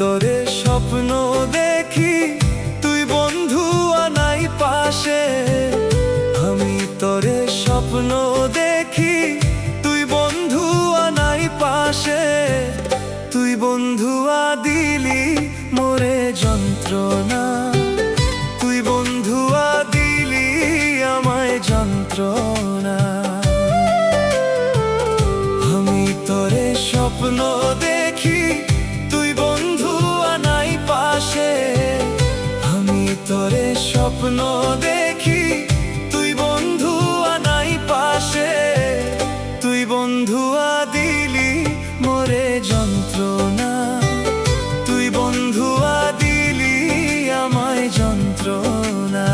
তোরে স্বপ্ন দেখি তুই বন্ধু আনাই পাশে। আমি তোরে স্বপ্ন দেখি তুই বন্ধু আনাই পাশে। তুই বন্ধু দিলি মোরে যন্ত্রণা, তুই বন্ধু দিলি আমায় যন্ত্রণা। আমি তোরে স্বপ্ন দেখি তুই বন্ধু আনাই পাশে। আমি তোরে স্বপ্ন দেখি তুই বন্ধু আনাই পাশে। তুই বন্ধু দিলি মোরে যন্ত্রণা, তুই বন্ধু দিলি আমায় যন্ত্রণা।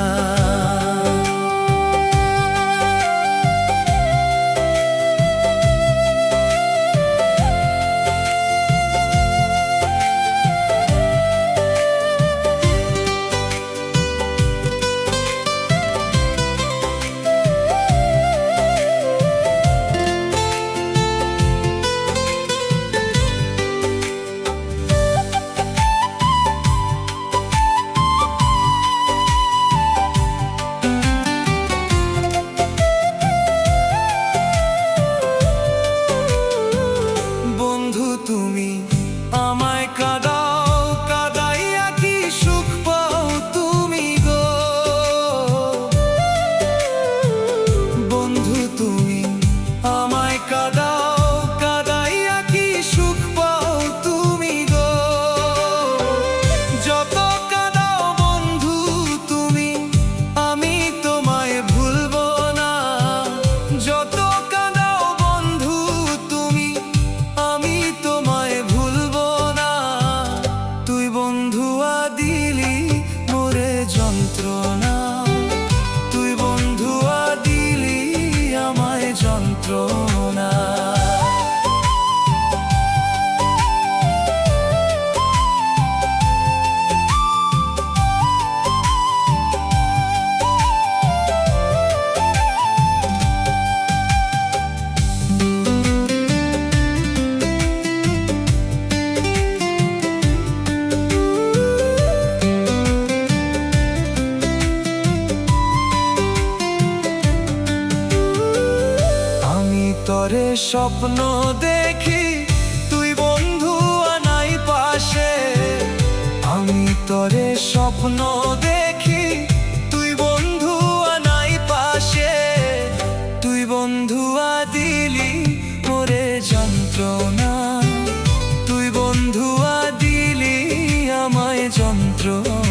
তুমি আমায় কাঁদাও, কাঁদাইয়া কি সুখ পাও তুমি গো। বন্ধু তুমি আমায় কাঁদাও, কাঁদাইয়া কি সুখ পাও তুমি গো। যত কাঁদাও বন্ধু তুমি আমি তোমায় ভুলবো না। যত কাঁদাও বন্ধু তুমি আমি তোমায় ভুলবো না। তুই বন্ধু দিলি মোরে যন্ত্রণা, তুই বন্ধু দিলি আমায় যন্ত্রণা। তোরে স্বপ্ন দেখি তুই বন্ধু আনাই পাশে। আমি তোরে স্বপ্ন দেখি তুই বন্ধু আনাই পাশে। তুই বন্ধু দিলি মোরে যন্ত্রণা, তুই বন্ধু দিলি আমায় যন্ত্রণা।